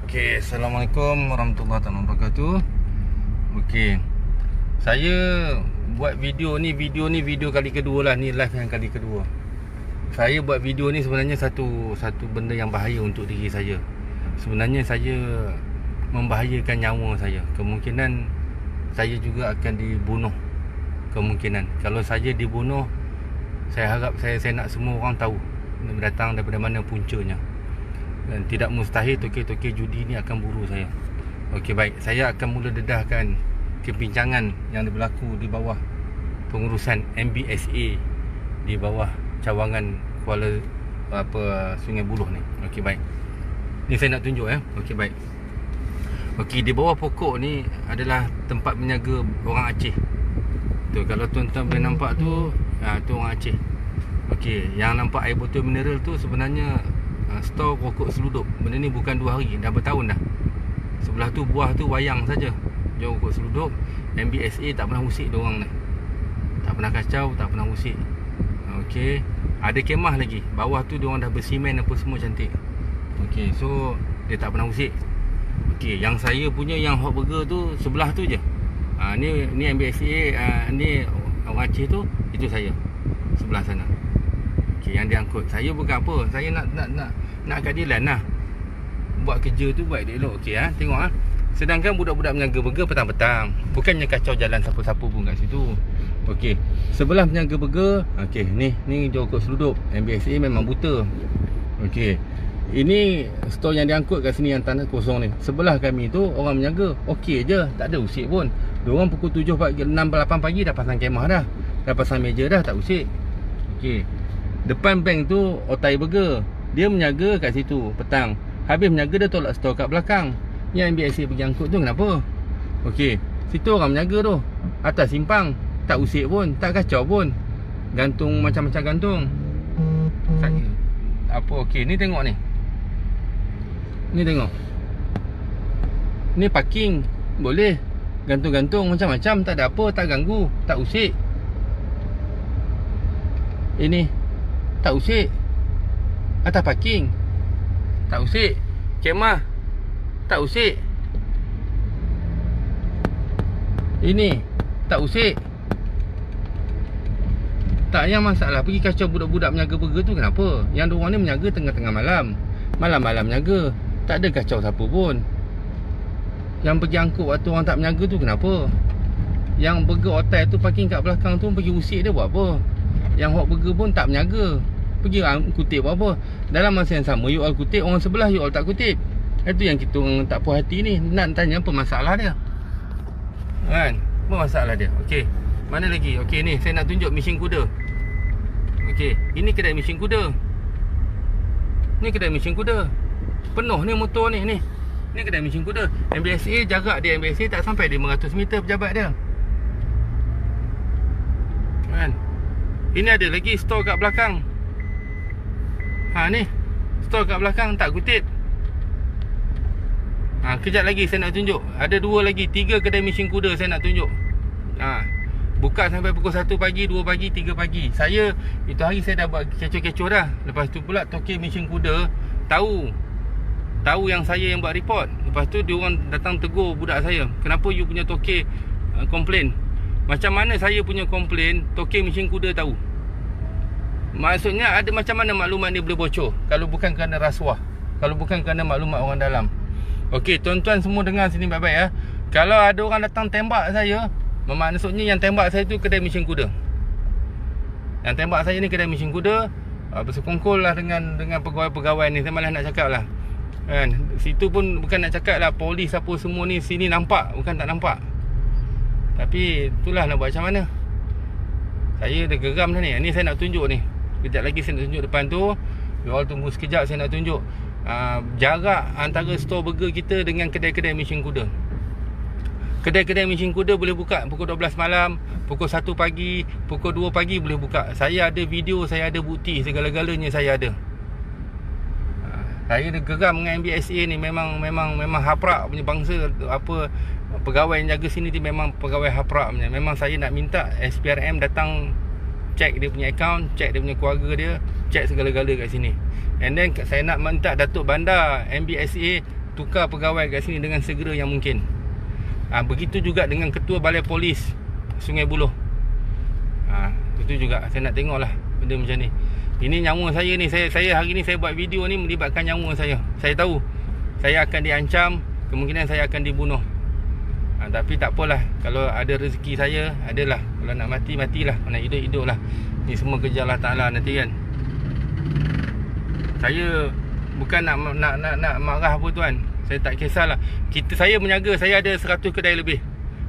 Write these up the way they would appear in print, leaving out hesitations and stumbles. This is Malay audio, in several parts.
Okey, Assalamualaikum warahmatullahi wabarakatuh. Okey, saya buat video ni kali kedua lah. Ni live yang kali kedua. Saya buat video ni sebenarnya satu benda yang bahaya untuk diri saya. Sebenarnya saya membahayakan nyawa saya. Kemungkinan saya juga akan dibunuh. Kemungkinan kalau saya dibunuh, saya harap saya nak semua orang tahu datang daripada mana puncanya. Dan tidak mustahil toke-toke judi ni akan buru saya. Okey, baik. Saya akan mula dedahkan kebincangan yang berlaku di bawah pengurusan MBSA di bawah cawangan Sungai Buloh ni. Okey, baik. Ni saya nak tunjuk Okey, baik. Okey, di bawah pokok ni adalah tempat menjaga orang Aceh. Tu kalau tuan-tuan boleh nampak tu, tu orang Aceh. Okey, yang nampak air botol mineral tu sebenarnya stor rokok seludup. Benda ni bukan 2 hari, dah bertahun dah. Sebelah tu buah tu wayang saja. Jual rokok seludup. MBSA tak pernah usik diorang ni. Tak pernah kacau, tak pernah usik. Okey, ada kemah lagi. Bawah tu diorang dah bersimen apa semua cantik. Okey, so dia tak pernah usik. Okey, yang saya punya yang hot burger tu sebelah tu je. Ni MBSA, ni orang Aceh tu, itu saya. Sebelah sana. Okey, yang diangkut. Saya bukan apa, saya nak keadilan lah. Buat kerja tu buat elok. Okey, tengok Sedangkan budak-budak menjaga burger petang-petang, bukannya kacau jalan siapa-siapa pun kat situ. Okey, sebelah penjaga burger, okey, ni jual rokok seludup. MBSA memang buta. Okey, ini store yang diangkut kat sini, yang tanah kosong ni. Sebelah kami tu orang menjaga, okey je, tak ada usik pun. Diorang pukul 7 pagi, 6, 8 pagi dah pasang kemah dah. Dah pasang meja dah, tak usik. Okey, depan bank tu Otai Burger, dia menjaga kat situ petang. Habis menjaga, dia tolak store kat belakang. Yang MBSA pergi angkut tu kenapa? Okey, situ orang menjaga tu. Atas simpang, tak usik pun, tak kacau pun. Gantung macam-macam gantung. Apa okey, ni tengok ni. Ni tengok. Ni parking boleh. Gantung-gantung macam-macam, tak ada apa, tak ganggu, tak usik. Ini tak usik. Atas parking tak usik. Kemah tak usik. Ini tak usik. Tak yang masalah pergi kacau budak-budak menjaga burger tu kenapa? Yang diorang ni menjaga tengah-tengah malam. Malam-malam menjaga, tak ada kacau siapa pun. Yang pergi angkut waktu orang tak menjaga tu kenapa? Yang burger hotel tu parking kat belakang tu pergi usik dia buat apa? Yang hot burger pun tak menjaga, pergi kutip buat apa? Dalam masa yang sama you all kutip, orang sebelah you all tak kutip. Itu yang kita orang tak puas hati ni. Nak tanya apa masalah dia, kan? Apa masalah dia? Okey, mana lagi? Okey, ni saya nak tunjuk mesin kuda. Okey, ini kedai mesin kuda. Ni kedai mesin kuda. Penuh ni motor ni. Ni kedai mesin kuda. MBSA, jarak dia MBSA tak sampai 500 meter pejabat dia, kan? Ini ada lagi store kat belakang. Ni store kat belakang tak kutip. Kejap lagi saya nak tunjuk. Ada 2 lagi, 3 kedai mesin kuda saya nak tunjuk. Buka sampai pukul 1 pagi, 2 pagi, 3 pagi. Saya, itu hari saya dah buat kecoh-kecoh dah. Lepas tu pula toke mesin kuda tahu yang saya yang buat report. Lepas tu diorang datang tegur budak saya, kenapa you punya toke komplain? Macam mana saya punya komplain toke mesin kuda tahu? Maksudnya ada macam mana maklumat ni boleh bocor kalau bukan kerana rasuah, kalau bukan kerana maklumat orang dalam. Okey, tuan-tuan semua dengar sini baik-baik Kalau ada orang datang tembak saya, maksudnya yang tembak saya tu kedai mesin kuda. Yang tembak saya ni kedai mesin kuda. Bersekongkol lah dengan pegawai-pegawai ni. Saya malah nak cakap lah, kan? Situ pun bukan nak cakap lah, polis apa semua ni sini nampak, bukan tak nampak. Tapi itulah nak buat macam mana. Saya dah geram dah ni. Ni saya nak tunjuk ni. Kejap lagi saya nak tunjuk depan tu. You all tunggu sekejap, saya nak tunjuk jarak antara store burger kita dengan kedai-kedai mesin kuda. Kedai-kedai mesin kuda boleh buka pukul 12 malam, pukul 1 pagi, pukul 2 pagi boleh buka. Saya ada video, saya ada bukti, segala-galanya saya ada. Saya dah geram dengan MBSA ni. Memang haprak punya bangsa. Apa, pegawai yang jaga sini ni memang pegawai haprak punya. Memang saya nak minta SPRM datang check dia punya account, check dia punya keluarga dia, check segala-gala kat sini. And then saya nak minta Datuk Bandar MBSA tukar pegawai kat sini dengan segera yang mungkin. Begitu juga dengan Ketua Balai Polis Sungai Buloh. Itu juga saya nak tengok lah benda macam ni. Ini nyawa saya ni, saya hari ni saya buat video ni melibatkan nyawa saya. Saya tahu saya akan diancam, kemungkinan saya akan dibunuh. Tapi tak apalah, kalau ada rezeki saya, adalah. Kalau nak mati, matilah. Kalau nak hidup, hiduplah. Ni semua kerja Allah Ta'ala nanti kan. Saya bukan nak marah apa tuan. Saya tak kisahlah. Saya menjaga, saya ada 100 kedai lebih.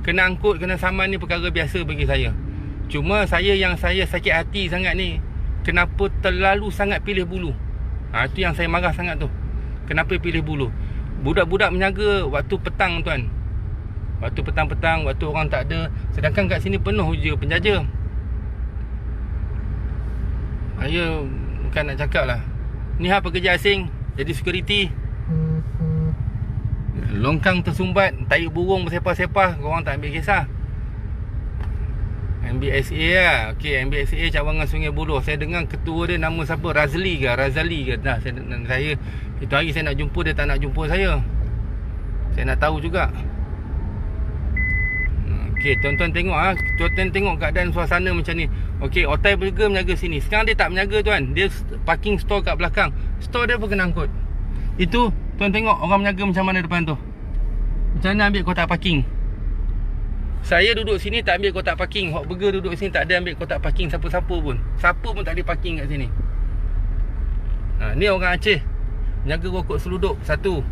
Kena angkut, kena saman ni perkara biasa bagi saya. Cuma saya sakit hati sangat ni, kenapa terlalu sangat pilih bulu. Itu yang saya marah sangat tu. Kenapa pilih bulu? Budak-budak menjaga waktu petang tuan. Waktu petang-petang, waktu orang tak ada. Sedangkan kat sini penuh je penjaja. Saya bukan nak cakap lah. Ni pekerja asing, jadi security. Longkang tersumbat, tahi burung bersepah-sepah, korang tak ambil kisah. MBSA lah. Okey, MBSA cawangan Sungai Buloh. Saya dengar ketua dia nama siapa? Razali ke? Dah, saya itu hari saya nak jumpa dia, tak nak jumpa saya. Saya nak tahu juga. Okey, tuan-tuan tengok tuan-tuan tengok keadaan suasana macam ni. Okey, Otai Burger menjaga sini. Sekarang dia tak menjaga tuan. Dia parking store kat belakang. Store dia pun kena angkut. Itu tuan tengok orang menjaga macam mana depan tu. Macam mana ambil kotak parking. Saya duduk sini tak ambil kotak parking. Hot Burger duduk sini tak ada ambil kotak parking siapa-siapa pun. Siapa pun tak ada parking kat sini. Ni orang Aceh menjaga rokok seluduk satu.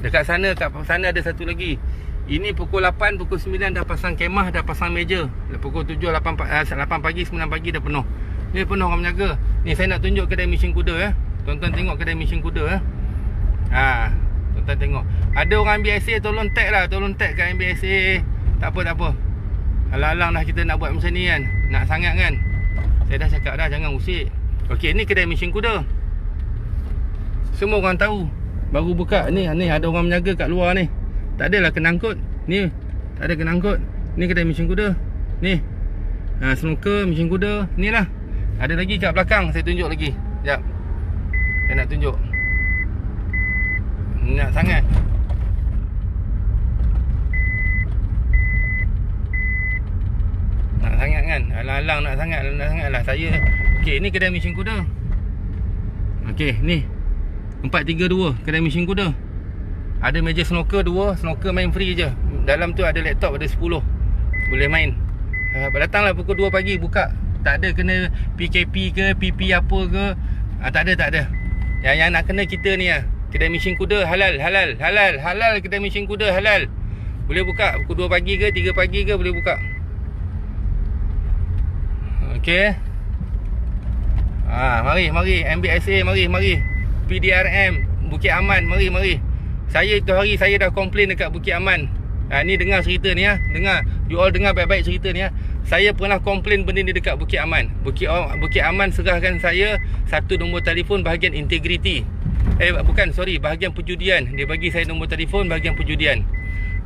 Dekat sana, kat sana ada satu lagi. Ini pukul 8, pukul 9 dah pasang kemah, dah pasang meja. Pukul 7, 8 pagi, 9 pagi dah penuh. Ni penuh orang menjaga. Ni saya nak tunjuk kedai mesin kuda. Tuan-tuan tengok kedai mesin kuda. Tuan-tuan tengok. Ada orang MBSA, tolong tag kat MBSA. Tak apa. Alang-alang dah kita nak buat macam ni kan. Nak sangat kan. Saya dah cakap dah, jangan usik. Okey, ni kedai mesin kuda. Semua orang tahu. Baru buka ni ada orang menjaga kat luar ni. Tak adalah kena angkut. Ni tak ada kena angkut. Ni kedai mesin kuda. Ni snooker, mesin kuda. Ni lah. Ada lagi kat belakang, saya tunjuk lagi. Sekejap. Saya nak tunjuk. Nak sangat. Nak sangat kan. Alang-alang nak sangat lah. Saya okey, ni kedai mesin kuda. Okey, ni 432 kedai mesin kuda. Ada meja snooker 2. Snooker main free je. Dalam tu ada laptop, ada 10. Boleh main. Datanglah pukul 2 pagi buka. Tak ada kena PKP ke PP apa ke. Tak ada. Yang nak kena kita ni lah. Kedai mesin kuda halal. Kedai mesin kuda halal. Boleh buka pukul 2 pagi ke 3 pagi ke boleh buka. Okey. Mari MBSA, mari. PDRM Bukit Aman, mari. Saya itu hari saya dah komplain dekat Bukit Aman. Ni dengar cerita ni Dengar. You all dengar baik-baik cerita ni Saya pernah komplain benda ni dekat Bukit Aman. Bukit Aman serahkan saya satu nombor telefon bahagian integriti. Bahagian perjudian. Dia bagi saya nombor telefon bahagian perjudian.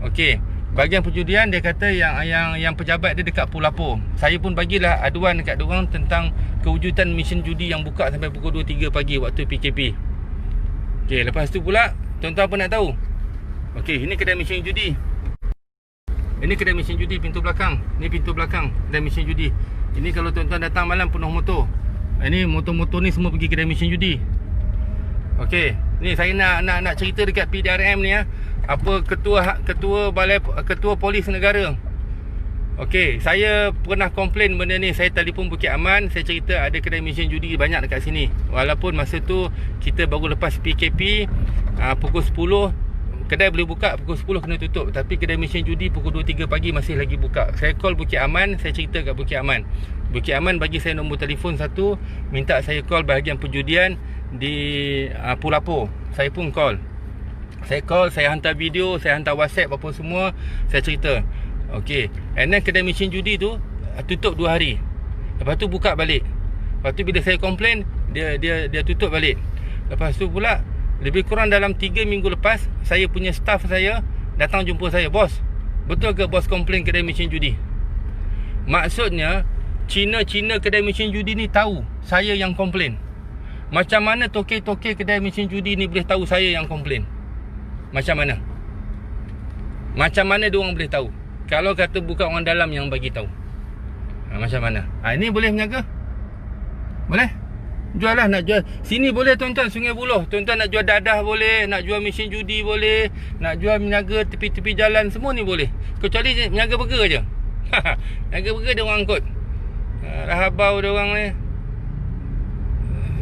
Okey. Bahagian perjudian dia kata yang pejabat dia dekat Pulapo. Saya pun bagilah aduan dekat diorang tentang kewujudan mesin judi yang buka sampai pukul 2-3 pagi waktu PKP. Okey, lepas tu pula tuan-tuan apa nak tahu? Okey, ini kedai mesin judi. Ini kedai mesin judi pintu belakang. Ni pintu belakang kedai mesin judi. Ini kalau tuan-tuan datang malam penuh motor. Ini motor-motor ni semua pergi kedai mesin judi. Okey, ni saya nak cerita dekat PDRM ni apa ketua polis negara. Okey, saya pernah komplain benda ni. Saya telefon Bukit Aman, saya cerita ada kedai mesin judi banyak dekat sini. Walaupun masa tu kita baru lepas PKP, pukul 10 kedai boleh buka, pukul 10 kena tutup. Tapi kedai mesin judi pukul 2-3 pagi masih lagi buka. Saya call Bukit Aman, saya cerita kat Bukit Aman. Bukit Aman bagi saya nombor telefon satu, minta saya call bahagian perjudian di Pulapo. Saya pun call. Saya hantar video, saya hantar WhatsApp apa semua, saya cerita. Okey, and then kedai mesin judi tu tutup 2 hari. Lepas tu buka balik. Lepas tu bila saya komplain, dia tutup balik. Lepas tu pula lebih kurang dalam 3 minggu lepas, saya punya staff saya datang jumpa saya, "Bos, betul ke bos komplain kedai mesin judi?" Maksudnya Cina kedai mesin judi ni tahu saya yang komplain. Macam mana tokek-tokek kedai mesin judi ni boleh tahu saya yang komplain? Macam mana? Macam mana dia orang boleh tahu? Kalau kata bukan orang dalam yang bagi tahu. Macam mana? Ini boleh meniaga? Boleh? Jual lah, nak jual. Sini boleh tuan-tuan, Sungai Buloh. Tuan-tuan nak jual dadah boleh, nak jual mesin judi boleh, nak jual meniaga tepi-tepi jalan, semua ni boleh. Kecuali meniaga burger je. Meniaga burger dia orang angkut. Rahabau dia orang ni.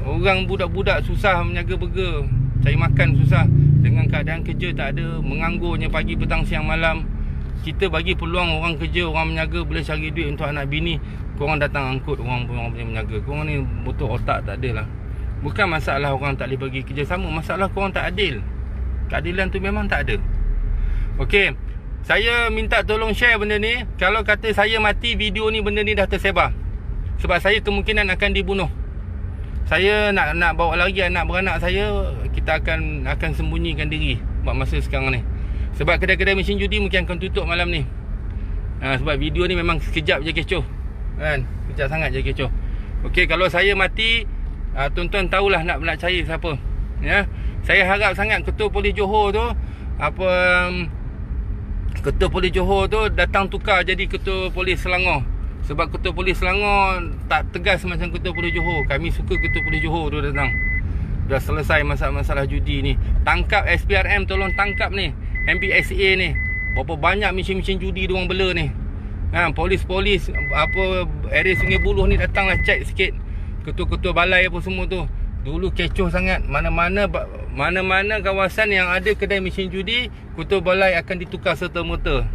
Orang budak-budak susah meniaga burger, cari makan susah. Dengan keadaan kerja tak ada, menganggurnya pagi, petang, siang, malam. Kita bagi peluang orang kerja, orang meniaga boleh cari duit untuk anak bini. Korang datang angkut orang punya meniaga. Korang ni betul otak tak ada lah. Bukan masalah orang tak boleh bagi kerjasama, masalah korang tak adil. Keadilan tu memang tak ada. Okey, saya minta tolong share benda ni. Kalau kata saya mati, video ni, benda ni dah tersebar. Sebab saya kemungkinan akan dibunuh. Saya nak bawa lagi anak beranak saya. Kita akan sembunyikan diri buat masa sekarang ni. Sebab kedai-kedai mesin judi mungkin akan tutup malam ni. Sebab video ni memang sekejap je kecoh. Kan? Sekejap sangat je kecoh. Okey, kalau saya mati, tuan-tuan tahulah nak cari siapa. Ya. Saya harap sangat Ketua Polis Johor tu, Ketua Polis Johor tu datang tukar jadi Ketua Polis Selangor. Sebab Ketua Polis Selangor tak tegas macam Ketua Polis Johor. Kami suka Ketua Polis Johor tu datang. Dah selesai masalah judi ni. Tangkap SPRM, tolong tangkap ni MBSA ni. Berapa banyak mesin-mesin judi diorang bela ni. Polis-polis area Sungai Buloh ni datanglah check sikit. Ketua-ketua balai apa semua tu. Dulu kecoh sangat. Mana-mana kawasan yang ada kedai mesin judi, ketua balai akan ditukar serta-merta.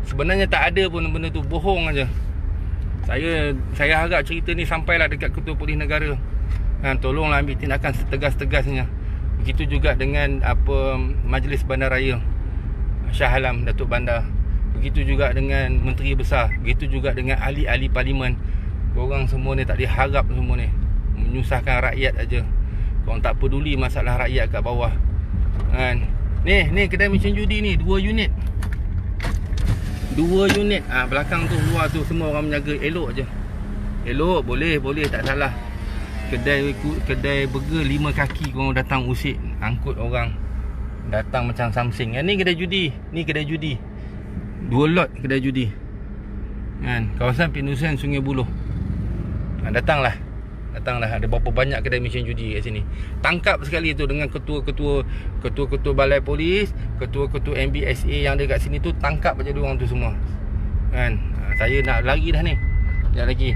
Sebenarnya tak ada pun benda tu, bohong aja. Saya harap cerita ni sampailah dekat Ketua Polis Negara. Tolonglah ambil tindakan setegas-tegasnya. Begitu juga dengan Majlis Bandaraya Shah Alam, Datuk Bandar. Begitu juga dengan Menteri Besar. Begitu juga dengan ahli-ahli parlimen. Korang semua ni tak diharap semua ni. Menyusahkan rakyat aja. Korang tak peduli masalah rakyat kat bawah. Ni kedai mesin judi ni 2 unit. 2 unit. Belakang tu, luar tu semua orang menjaga. Elok je. Elok, boleh, tak salah. Kedai burger 5 kaki korang datang usik, angkut orang. Datang macam something. Ni kedai judi. Ni kedai judi. 2 lot kedai judi. Kawasan Pendudukan Sungai Buloh. Datanglah. Ada berapa banyak kedai mesin judi kat sini. Tangkap sekali tu dengan ketua balai polis, ketua-ketua MBSA yang ada kat sini tu. Tangkap aja diorang tu semua. Saya nak lari dah ni. Sekejap lagi.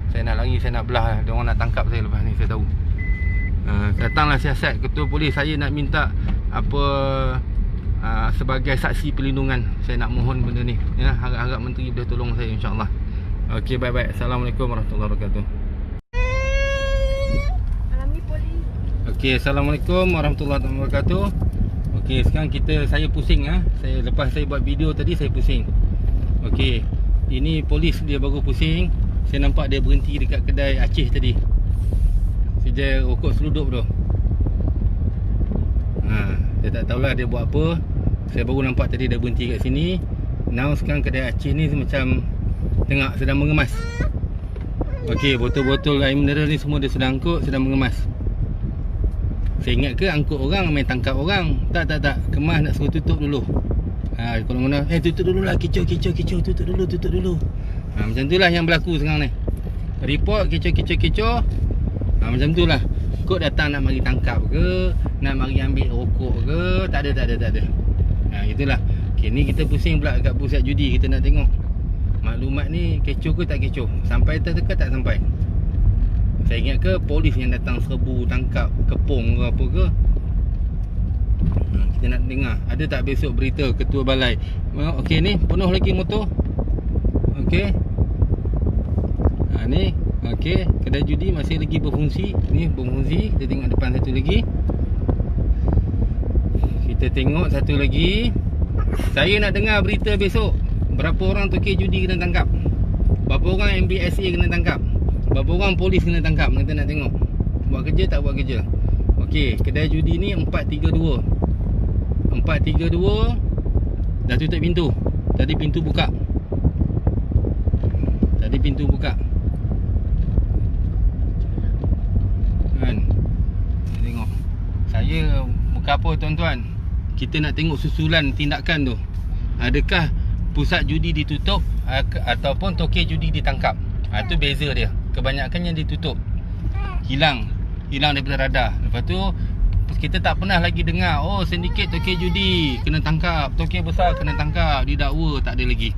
Saya nak lari, saya nak belah. Diorang nak tangkap saya lepas ni, saya tahu. Datanglah siasat ketua polis. Saya nak minta sebagai saksi perlindungan. Saya nak mohon benda ni. Harap-harap menteri boleh tolong saya, insya-Allah. Okey, bye-bye. Assalamualaikum warahmatullahi wabarakatuh. Okey, Assalamualaikum warahmatullahi wabarakatuh. Okey, sekarang saya pusing lepas saya buat video tadi, saya pusing. Okey, ini polis dia baru pusing. Saya nampak dia berhenti dekat kedai Aceh tadi. Sejak rokok seluduk tu. Dia tak tahulah dia buat apa. Saya baru nampak tadi dia berhenti kat sini. Now sekarang kedai Aceh ni macam sedang mengemas. Okey, botol-botol air mineral ni semua dia sedang angkut, sedang mengemas. Saya ingat ke angkut orang main tangkap orang. Tak. Kemas nak suruh tutup dulu. Kalau mana tutup dulu lah, kicau, tutup dulu. Macam tu lah yang berlaku sekarang ni. Report kicau. Macam tu lah. Kod datang nak mari tangkap ke, nak mari ambil rokok ke, tak ada. Itulah. Okay, ni kita pusing pula kat pusat judi. Kita nak tengok maklumat ni kecoh ke tak kecoh. Sampai terdekat tak sampai. Saya ingat ke polis yang datang serbu, tangkap, kepung ke apa ke. Kita nak dengar. Ada tak besok berita ketua balai. Okey, ni penuh lagi motor. Okey. Ni okey, kedai judi masih lagi berfungsi. Ni berfungsi. Kita tengok depan satu lagi. Kita tengok satu lagi. Saya nak dengar berita besok. Berapa orang tokek judi kena tangkap. Berapa orang MBSA kena tangkap. Berapa orang polis kena tangkap. Kita nak tengok buat kerja tak buat kerja. Okey, kedai judi ni 432 dah tutup pintu. Tadi pintu buka. Kan, tengok. Saya buka apa tuan-tuan? kita nak tengok susulan tindakan tu. Adakah pusat judi ditutup ataupun tokey judi ditangkap. Tu beza dia. Kebanyakannya ditutup. Hilang daripada radar. Lepas tu kita tak pernah lagi dengar, oh sindiket tokey judi kena tangkap, tokey besar kena tangkap, didakwa, tak ada lagi.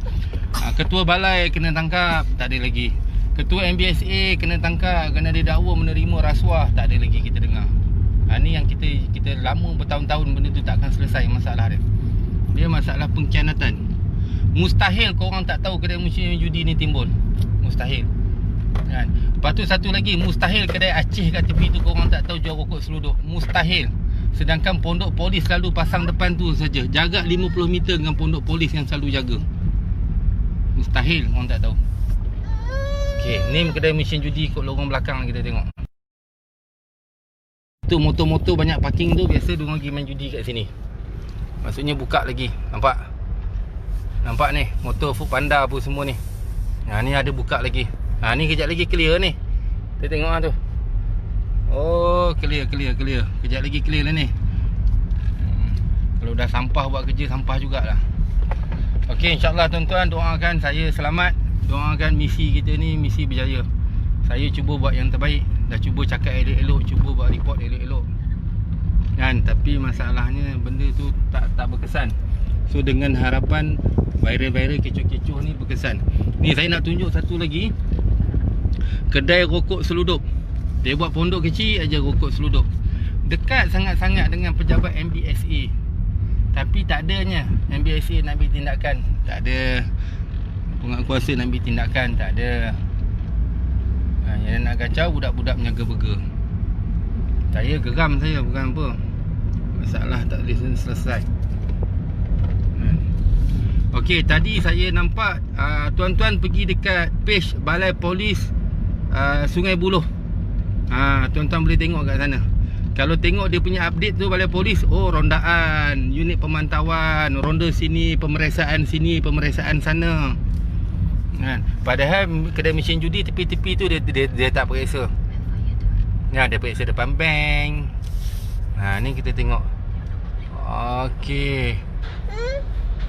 Ketua balai kena tangkap, tak ada lagi. Ketua MBSA kena tangkap kerana didakwa menerima rasuah, tak ada lagi kita dengar. Ni yang kita lama bertahun-tahun benda tu tak akan selesai masalah dia. Dia masalah pengkhianatan. Mustahil korang tak tahu kedai mesin judi ni timbul. Mustahil. Kan? Lepas tu satu lagi, mustahil kedai Aceh kat tepi tu korang tak tahu jual rokok seluduk. Mustahil. Sedangkan pondok polis selalu pasang depan tu saja. Jarak 50 meter dengan pondok polis yang selalu jaga. Mustahil korang tak tahu. Okey, ni kedai mesin judi kat lorong belakang kita tengok. Tu motor-motor banyak parking tu, biasa diorang pergi main judi kat sini. Maksudnya buka lagi. Nampak ni, motor Foodpanda apa semua ni. Ni ada buka lagi. Ni kejap lagi clear ni. Kita tengok tu. Oh, clear. Kejap lagi clear lah ni. Kalau dah sampah buat kerja, sampah jugalah. Okey, insyaAllah tuan-tuan, doakan saya selamat. Doakan misi kita ni misi berjaya. Saya cuba buat yang terbaik. Dah cuba cakap elok-elok, cuba buat report elok-elok. Kan, tapi masalahnya benda tu tak berkesan. So dengan harapan viral-viral kecoh-kecoh ni berkesan. Ni saya nak tunjuk satu lagi. Kedai rokok seluduk. Dia buat pondok kecil aja rokok seluduk. Dekat sangat-sangat dengan pejabat MBSA. Tapi tak adanya MBSA nak ambil tindakan. Tak ada. Penguatkuasa nak ambil tindakan. Tak ada. Yang nak kacau budak-budak menjaga burger. Saya geram saya, bukan apa. Masalah tak boleh selesai. Okey, tadi saya nampak tuan-tuan pergi dekat page Balai Polis Sungai Buloh. Tuan-tuan boleh tengok kat sana. Kalau tengok dia punya update tu Balai Polis, oh rondaan, unit pemantauan, ronda sini, pemeriksaan sini, pemeriksaan sana. Padahal kedai mesin judi tepi-tepi tu dia tak periksa. Dia periksa depan bank. Ni kita tengok. Okey.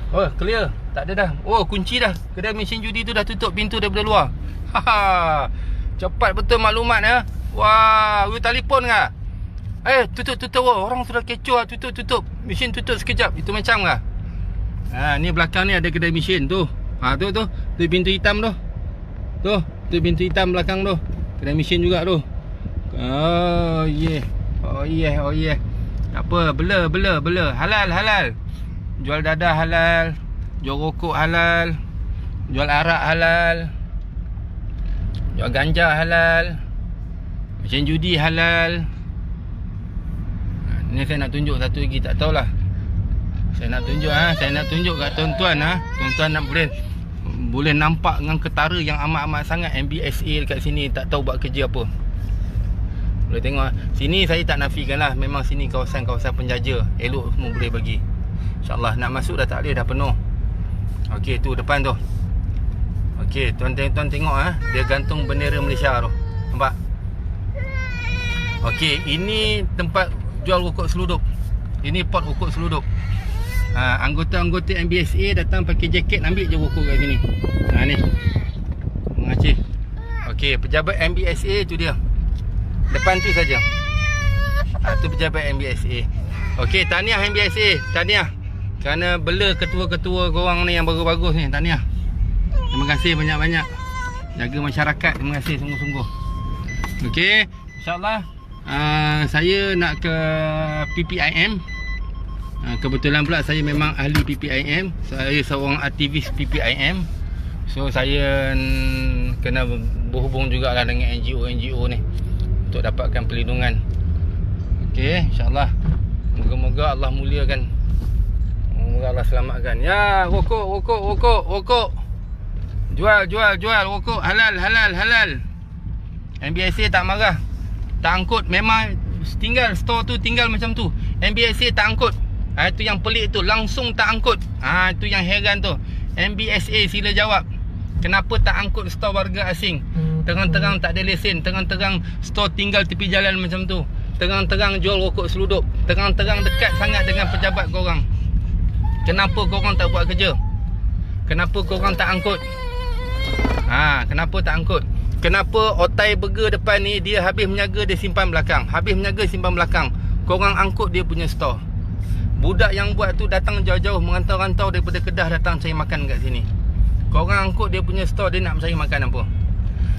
Oh, clear. Tak ada dah. Oh, kunci dah. Kedai mesin judi tu dah tutup pintu daripada luar. Cepat betul maklumat ya. Wah, you telefon ke? Tutup. Orang sudah kecoh. Tutup. Mesin tutup sekejap. Itu macam ke? Ni belakang ni ada kedai mesin tu. Tu pintu hitam tu. Tu pintu hitam belakang tu. Kedai mesin juga tu. Oh yeah. Tak apa, bela. Halal. Jual dadah halal. Jual rokok halal. Jual arak halal. Jual ganja halal. Mesin judi halal. Ni saya nak tunjuk satu lagi, tak tahulah. Saya nak tunjuk kat tuan-tuan. Tuan-tuan nak boleh nampak dengan ketara yang amat-amat sangat MBSA dekat sini tak tahu buat kerja apa. Boleh tengok sini, saya tak nafikan lah. Memang sini kawasan-kawasan penjaja. Elok semua boleh bagi. InsyaAllah nak masuk dah tak boleh, dah penuh. Okey, tu depan tu. Okey, tuan-tuan tengok dia gantung bendera Malaysia tu. Nampak? Okey, ini tempat jual rokok seluduk. Ini pot rokok seluduk. Anggota-anggota MBSA datang pakai jaket, ambil je rokok kat sini. Ni Aceh. Okey, pejabat MBSA tu dia. Depan tu saja. Tu pejabat MBSA. Okey, tahniah MBSA. Tahniah kerana bela ketua-ketua korang ni yang bagus-bagus ni. Tahniah. Terima kasih banyak-banyak. Jaga masyarakat. Terima kasih sungguh-sungguh. Okey, insyaAllah saya nak ke PPIM. Kebetulan pula saya memang ahli PPIM. Saya seorang aktivis PPIM. So saya kena berhubung jugalah dengan NGO ni untuk dapatkan perlindungan. Okey, insyaAllah. Moga-moga Allah muliakan. Moga Allah selamatkan. Ya, rokok. Jual rokok halal. MBSA tak marah. Tak angkut. Memang tinggal store tu tinggal macam tu. MBSA tak angkut. Itu yang pelik tu, langsung tak angkut. Itu yang heran tu. MBSA sila jawab. Kenapa tak angkut store warga asing? Terang-terang tak ada lesen, terang-terang store tinggal tepi jalan macam tu. terang-terang jual rokok seluduk, terang-terang dekat sangat dengan pejabat korang. Kenapa korang tak buat kerja? Kenapa korang tak angkut? Kenapa tak angkut? Kenapa Otai Burger depan ni dia habis menyaga, dia simpan belakang. Habis menyaga, simpan belakang. Korang angkut dia punya store. Budak yang buat tu datang jauh-jauh, merantau-rantau daripada Kedah datang cari makan kat sini. Korang angkut dia punya store, dia nak mencari makan apa?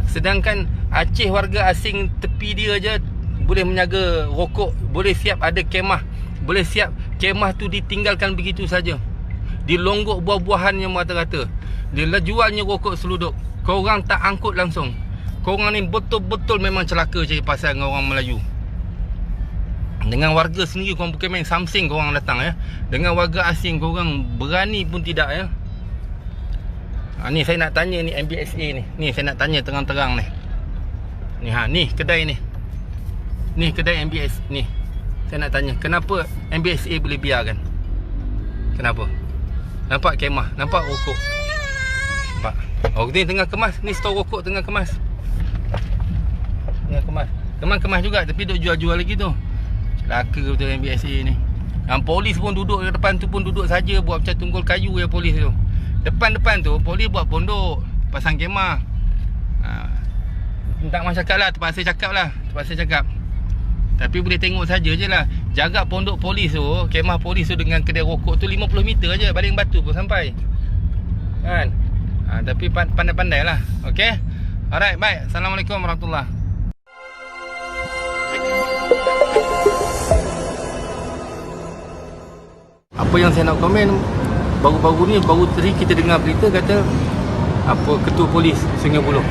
Sedangkan Aceh warga asing tepi dia je boleh menyaga rokok, boleh siap ada kemah, boleh siap kemah tu ditinggalkan begitu saja. Dilonggok buah-buahan yang rata-rata. Dia jualnya rokok seluduk. Korang tak angkut langsung. Korang ni betul-betul memang celaka cari pasal dengan orang Melayu. Dengan warga sendiri korang bukan main samsing korang datang ya. Dengan warga asing korang berani pun tidak ya. Ni saya nak tanya ni MBSA ni. Ni saya nak tanya terang-terang ni. Ni kedai ni. Ni kedai MBS ni. Saya nak tanya, kenapa MBSA boleh biarkan? Kenapa? Nampak kemah, nampak rokok. Nampak. Orang ni tengah kemas, ni stor rokok tengah kemas. Tengah kemas. Kemas juga tapi duk jual-jual lagi tu. Celaka betul MBSA ni. Yang polis pun duduk di depan tu pun duduk saja buat macam tunggul kayu ya polis tu. Depan-depan tu polis buat pondok, pasang kemah. Tak mahu cakap lah, terpaksa cakap. Tapi boleh tengok saja je lah. Jaga pondok polis tu, kemah polis tu dengan kedai rokok tu 50 meter je, baling batu pun sampai. Kan? Tapi pandai-pandai lah. Okay? Alright, baik. Assalamualaikum warahmatullahi. Apa yang saya nak komen, baru-baru ni, baru tadi kita dengar berita kata apa ketua polis Sungai Buloh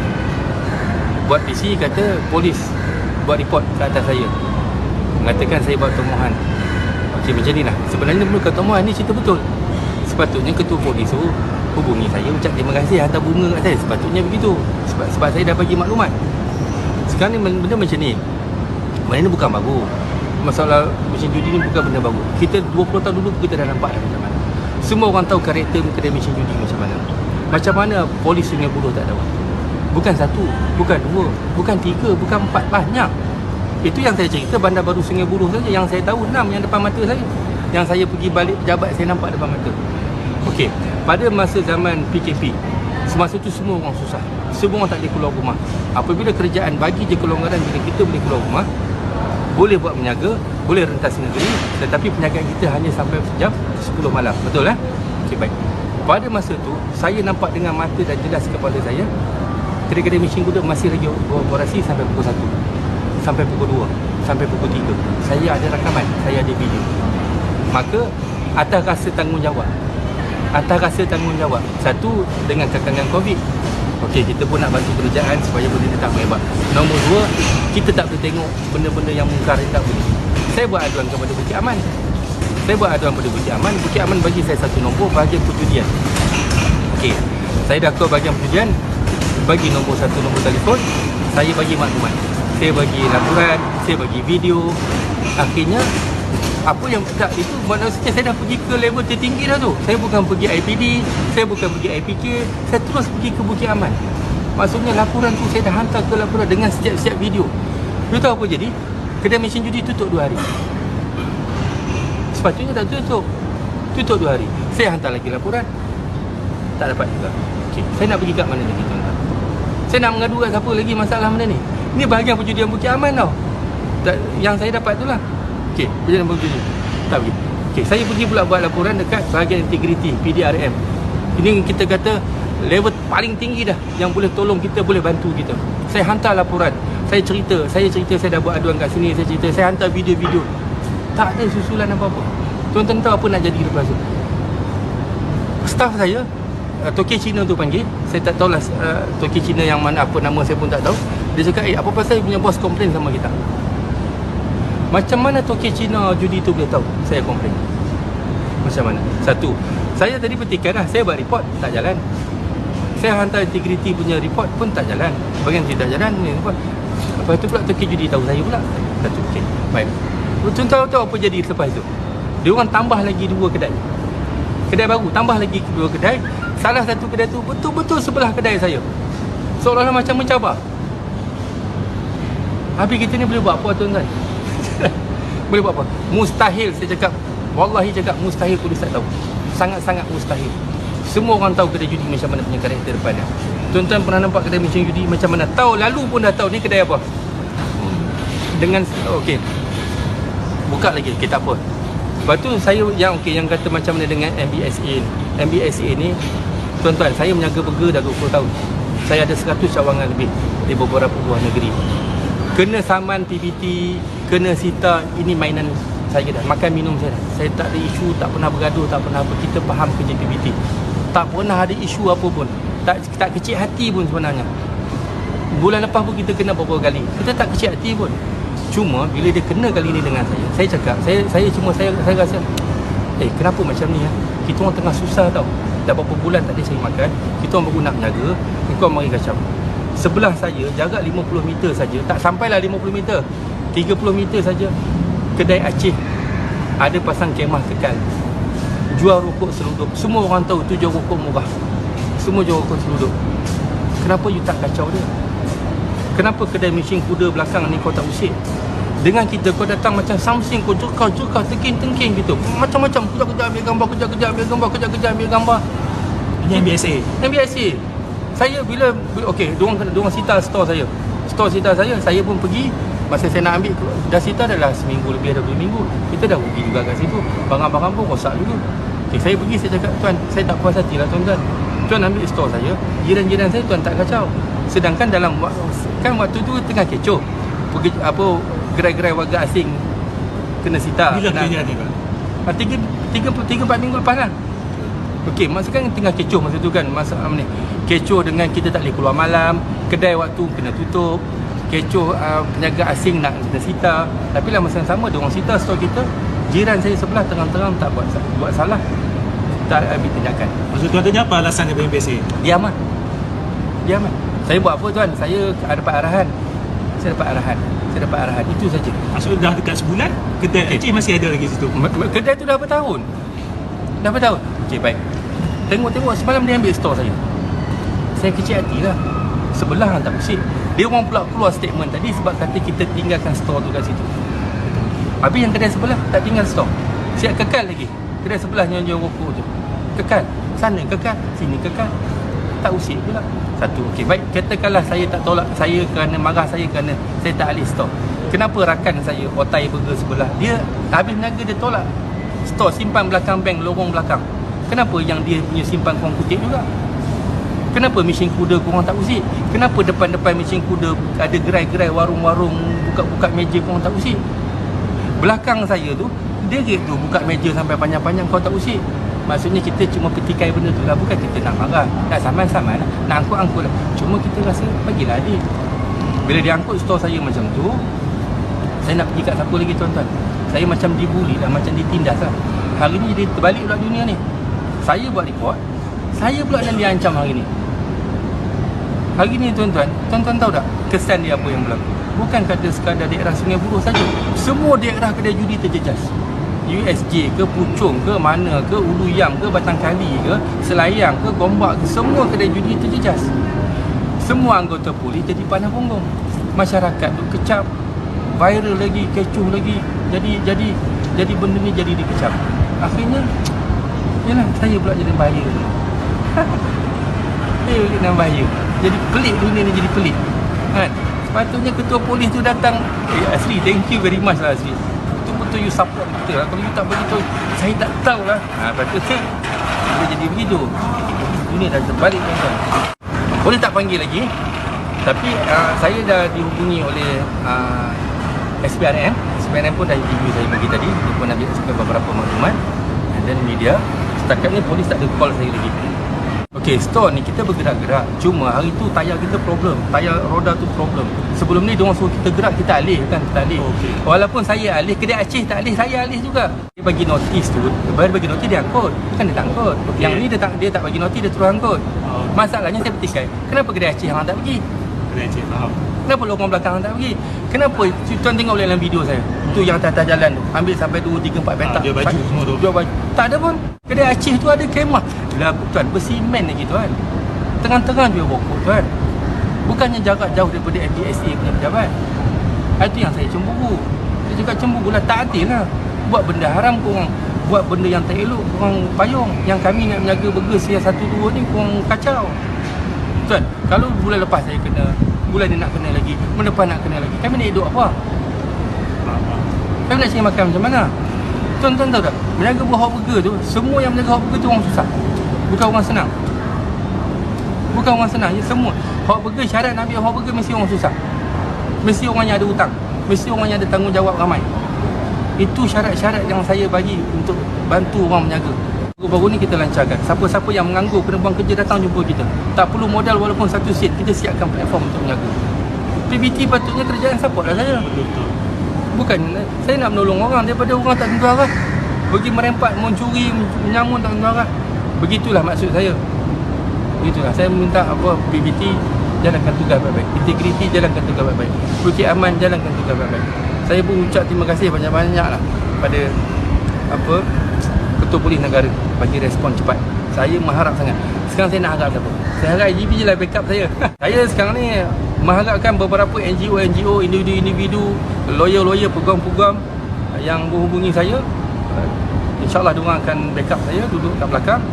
buat PC, kata polis buat report ke atas saya, mengatakan saya buat temuan. Okey, macam ni lah. Sebenarnya bukan temuan ni, cerita betul. Sepatutnya ketua polis tu hubungi saya, ucap terima kasih, hantar bunga kat saya. Sepatutnya begitu. Sebab saya dah bagi maklumat. Sekarang ni benda macam ni. Benda ni bukan baru. Masalah mesin judi ni bukan benda baru. Kita 20 tahun dulu kita dah nampak dah macam mana. Semua orang tahu karakter kedai mesin judi macam mana. Macam mana polis Sungai Buloh tak tahu. Bukan satu, bukan dua, bukan tiga, bukan empat, banyak. Itu yang saya cerita Bandar Baru Sungai Buloh saja. Yang saya tahu 6 yang depan mata saya. Yang saya pergi balik pejabat saya nampak depan mata. Okey, pada masa zaman PKP, semasa tu semua orang susah. Semua orang tak boleh keluar rumah. Apabila kerajaan bagi je kelonggaran bila kita boleh keluar rumah, boleh buat menyaga, boleh rentas negeri, tetapi penjagaan kita hanya sampai jam 10 malam. Betul Okey, baik. Pada masa tu, saya nampak dengan mata dan jelas kepala saya, kedai-kedai mesin gudang masih lagi beroperasi sampai pukul 1, sampai pukul 2, sampai pukul 3. Saya ada rakaman, saya ada video. Maka atas rasa tanggungjawab, satu, dengan kekangan COVID. Okey, kita pun nak bantu kerajaan supaya benda ni tak merebak. Nombor 2, kita tak boleh tengok benda-benda yang mungkar yang tak boleh. Saya buat aduan kepada Bukit Aman. Bukit Aman bagi saya satu nombor bahagian perjudian. Okey, saya dah call bahagian perjudian, bagi nombor satu, nombor telefon. Saya bagi maklumat, saya bagi laporan, saya bagi video. Akhirnya apa yang tak itu, maksudnya saya dah pergi ke level tertinggi dah tu. Saya bukan pergi IPD, saya bukan pergi IPK, saya terus pergi ke Bukit Aman. Maksudnya laporan tu saya dah hantar ke laporan dengan setiap video. You tahu apa jadi? Kedai mesin judi tutup 2 hari. Sepatutnya tak tutup 2 hari. Saya hantar lagi laporan, tak dapat juga. Okey, saya nak pergi kat mana lagi tuan-tuan? Saya nak mengadu kat siapa lagi masalah benda ni? Ni bahagian perjudian Bukit Aman tau. Yang saya dapat tu lah. Okey, perjudian perjudian. Tak pergi. Okey, saya pergi pula buat laporan dekat bahagian integriti PDRM. Ini kita kata level paling tinggi dah yang boleh tolong kita, boleh bantu kita. Saya hantar laporan. Saya cerita saya dah buat aduan kat sini, saya hantar video-video. Tak ada susulan apa-apa. Tuan-tuan tahu apa nak jadi lepas tu? Staff saya, Toki Cina tu panggil. Saya tak tahulah Toki Cina yang mana, apa nama saya pun tak tahu. Dia cakap, apa pasal punya bos komplain sama kita? Macam mana Toki Cina judi tu boleh tahu saya komplain? Macam mana? Satu, saya tadi petikan lah, saya buat report, tak jalan. Saya hantar integriti punya report pun tak jalan. Bagian tidak jalan ni report. Lepas tu pula Toki judi tahu saya pula. Satu, okey, baik. Tuan-tuan tahu apa jadi selepas tu? Dia orang tambah lagi 2 kedai. Kedai baru, tambah lagi 2 kedai. Salah satu kedai tu betul-betul sebelah kedai saya. Seolah-olah macam mencabar. Habis kita ni boleh buat apa tuan-tuan? Boleh buat apa? Mustahil, saya cakap. Wallahi cakap mustahil polis tak tahu. Sangat-sangat mustahil. Semua orang tahu kedai judi macam mana punya karakter depan dia. Tuan-tuan pernah nampak kedai mesin judi macam mana? Tahu lalu pun dah tahu ni kedai apa. Dengan okey. Buka lagi, okey tak apa. Lepas tu saya yang okey yang kata macam mana dengan MBSA ni. MBSA ni tuan-tuan, saya menjaga burger dah 20 tahun. Saya ada 100 cawangan lebih di beberapa buah negeri. Kena saman PBT, kena sita, ini mainan saya dah. Makan minum saya dah. Saya tak ada isu, tak pernah bergaduh, tak pernah apa. Kita faham kerja PBT. Tak pernah ada isu apa pun. Tak kecil hati pun sebenarnya. Bulan lepas pun kita kena beberapa kali. Kita tak kecil hati pun. Cuma bila dia kena kali ni dengan saya cakap, saya cuma saya rasa kenapa macam ni ya? Kita orang tengah susah tau. Dah berapa bulan tak ada saya makan. Kita orang baru nak menjaga, kau mari kacau. Sebelah saya jarak 50 meter saja, tak sampailah 50 meter. 30 meter saja kedai Aceh ada pasang kemah kekal. Jual rokok seluduk. Semua orang tahu tu jual rokok murah. Semua jual rokok seluduk. Kenapa you tak kacau dia? Kenapa kedai mesin kuda belakang ni kau tak usik? Dengan kita kau datang macam something, kau jekar tengking gitu. Macam-macam, kejap-kejap ambil gambar, kejap-kejap ambil gambar, kejap-kejap ambil gambar. Ini MBSA. Saya bila okey, diorang sita store saya. Store sita saya pun pergi. Masa saya nak ambil, dah sita dah seminggu lebih, dah 2 minggu. Kita dah rugi juga kat situ. Barang-barang pun rosak juga. Okay, saya pergi, saya cakap, tuan, saya tak puas hati lah tuan-tuan. Tuan ambil store saya, jiran-jiran saya tuan tak kacau. Sedangkan dalam kan waktu tu tengah kecoh. Pergi apa, gerai-gerai warga asing kena sita. Bila kejadian ni kan? 3-4 minggu lepas lah. Okey, masa kan tengah kecoh masa tu kan. Masa ni kecoh dengan kita tak boleh keluar malam. Kedai waktu kena tutup. Kecoh penjaga asing nak kena sita. Tapi lah masa yang sama diorang sita store kita. Jiran saya sebelah terang-terang tak buat salah, tak ambil tindakan. Maksud tuan tanya apa alasan daripada MBSA? Diam lah. Saya buat apa tuan? Saya dapat arahan. Saya dapat arahan. Itu saja. Maksud dah dekat sebulan, kedai Aceh masih ada lagi situ? Kedai tu dah berapa tahun? Okey, baik. Tengok semalam dia ambil store saya. Saya kecil hati lah. Sebelah tak usik. Dia orang pula keluar statement tadi sebab kata kita tinggalkan store tu kat situ. Habis yang kedai sebelah tak tinggal store. Siap kekal lagi. Kedai sebelah yang jual rokok tu. Kekal. Sana kekal, sini kekal. Tak usik pula. Satu. Okey, baik. Katakanlah saya tak tolak, saya kerana marah saya kerana saya tak alih store. Kenapa rakan saya Otai Burger sebelah, dia habis niaga dia tolak store, simpan belakang bank, lorong belakang. Kenapa yang dia punya simpan korang kutip juga? Kenapa mesin kuda korang tak usik? Kenapa depan-depan mesin kuda ada gerai-gerai, warung-warung, buka-buka meja korang tak usik? Belakang saya tu, dia tu buka meja sampai panjang-panjang, kau tak usik. Maksudnya kita cuma petikai benda tu lah. Bukan kita nak marah, nak saman-saman lah, nak angkut-angkut lah. Cuma kita rasa, bagilah adil. Bila dia angkut store saya macam tu, saya nak pergi kat siapa lagi tuan-tuan? Saya macam dibuli lah, macam ditindas lah. Hari ni dia terbalik pula dunia ni. Saya buat report, saya pula yang diancam hari ni. Hari ni tuan-tuan tahu tak kesan dia apa yang berlaku? Bukan kata sekadar daerah Sungai Buloh saja. Semua daerah kedai judi terjejas. USJ ke, Puchong ke, mana ke, Ulu Yam ke, Batang Kali ke, Selayang ke, Gombak ke, semua kedai judi terjejas. Semua anggota polis jadi pandang punggung. Masyarakat tu kecap, viral lagi, kecoh lagi. Jadi benda ni jadi dikecap. Akhirnya yalah, saya pula jadi bahaya. Saya jadi bahaya. Jadi pelik dunia ni, jadi pelik. Kan? Sepatutnya ketua polis tu datang, Asri, thank you very much lah Asri. Betul-betul you support kita lah. Kalau you tak beritahu, saya tak tahu lah. Patutnya dia jadi begitu. Dunia dah terbalik tuan-tuan. Boleh tak panggil lagi? Tapi saya dah dihubungi oleh SPRM. SPRM pun dah interview saya bagi tadi. Dia pun ambil beberapa maklumat. Dan media. Setakat ni polis tak ada call saya lagi. Okey, store ni kita bergerak-gerak. Cuma hari tu tayar kita problem. Tayar roda tu problem. Sebelum ni diorang suruh kita gerak, kita alih kan, kita alih. Okay. Walaupun saya alih, kedai Aceh tak alih, saya alih juga. Dia bagi notis tu, baru bagi notis dia angkut. Kan dia tak angkut. Okay. Yang ni dia tak bagi notis, dia terus angkut. Masalahnya saya petikai. Kenapa kedai Aceh hang tak pergi? Kedai Aceh, faham. Kenapa lorong belakang hang tak pergi? Kenapa? Tuan tengok boleh dalam video saya. Tu yang atas jalan tu. Ambil sampai 2, 3, 4 petak. Jual baju semua tu. Jual baju. Tak ada pun. Kedai Aceh tu ada kemah. Lah tuan, bersimen lagi tuan. Tengah-tengah jual rokok tuan. Bukannya jarak jauh daripada MBSA punya pejabat. Itu yang saya cemburu. Dia cakap cemburu lah, tak adil lah. Buat benda haram korang, buat benda yang tak elok korang payung. Yang kami nak menjaga burger yang 1-2 ni korang kacau. Tuan, kalau bulan lepas saya kena, bulan ni nak kena lagi, bulan depan nak kena lagi, kami nak hidup apa? Kami nak cari makan macam mana? Tuan-tuan tahu tak, menjaga buah hot burger tu, semua yang menjaga hot burger tu orang susah, bukan orang senang. Bukan orang senang, ya, semua hot burger, syarat nak ambil hot burger mesti orang susah, mesti orang yang ada hutang, mesti orang yang ada tanggungjawab ramai. Itu syarat-syarat yang saya bagi untuk bantu orang menjaga. Baru ni kita lancarkan, siapa-siapa yang menganggur kena buang kerja datang jumpa kita. Tak perlu modal walaupun 1 sen, kita siapkan platform untuk menjaga. PBT patutnya kerjaan support lah saya. Betul. Bukan saya nak menolong orang daripada orang tak tentu arah, pergi merempat, mencuri, menyamun tak tentu arah. Begitulah maksud saya. Begitulah saya minta apa, PBT jalankan tugas baik-baik, integriti jalankan tugas baik-baik, Bukit Aman jalankan tugas baik-baik. Saya pun ucap terima kasih banyak-banyak lah pada apa, Ketua Polis Negara bagi respon cepat. Saya mengharap sangat. Sekarang saya nak harap siapa? Saya harap IGP je lah backup saya. Saya sekarang ni mengharapkan beberapa NGO, individu-individu, lawyer-lawyer, peguam-peguam yang menghubungi saya. InsyaAllah diorang akan backup saya, duduk kat belakang.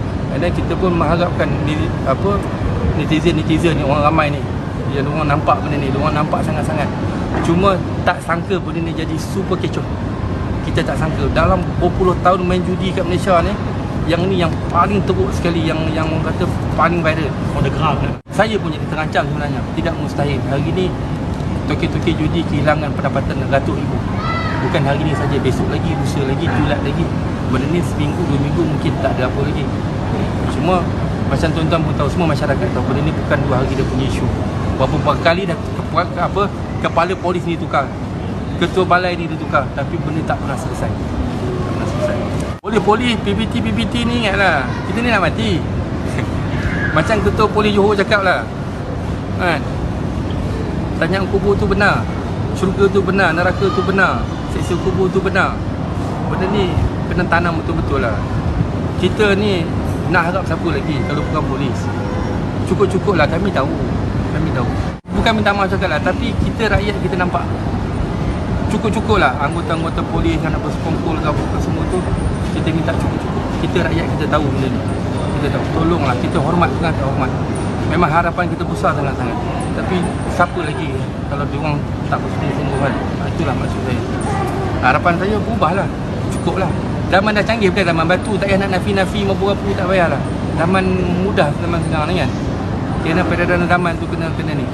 Dan kita pun mengharapkan netizen ni, orang ramai ni, yang diorang nampak benda ni, diorang nampak sangat-sangat. Cuma tak sangka benda ni jadi super kecoh. Kita tak sangka dalam berpuluh tahun main judi kat Malaysia ni, yang ni yang paling teruk sekali, yang orang kata paling viral. On the ground kan. Saya pun jadi terancam sebenarnya. Tidak mustahil. Hari ni toke-toke judi kehilangan pendapatan ratus ribu. Bukan hari ni saja, besok lagi, lusa lagi, julat lagi. Benda ni seminggu, 2 minggu mungkin tak ada apa lagi. Cuma macam tuan-tuan pun tahu, semua masyarakat tahu benda ni bukan 2 hari dia punya isu. Berapa kali dah kepala polis ni tukar, ketua balai ni ditukar, tapi benda tak pernah selesai. Tak pernah selesai. Polis PBT ni ingatlah, kita ni nak mati. Macam ketua polis Johor cakap lah kan, tanyaan kubur tu benar, syurga tu benar, neraka tu benar, seksa kubur tu benar. Benda ni kena tanam betul-betul lah. Kita ni nak harap siapa lagi kalau bukan polis? Cukup-cukup lah, kami tahu. Bukan minta maaf cakap lah, tapi kita rakyat kita nampak. Cukup-cukup lah anggota-anggota polis yang nak bersekongkol ke apa semua tu, kita minta cukup-cukup. Kita rakyat kita tahu benda ni. Kita tahu, tolonglah, kita hormat sangat, hormat. Memang harapan kita besar sangat-sangat. Tapi siapa lagi kalau diorang tak bersungguh-sungguh kan? Itulah maksud saya. Harapan saya berubahlah. Cukuplah. Zaman dah canggih, bukan zaman batu. Tak payah nak nafi-nafi mabu-mabu, tak payahlah. Zaman mudah, zaman sekarang ni kan. Kena peredaran zaman tu kena ni.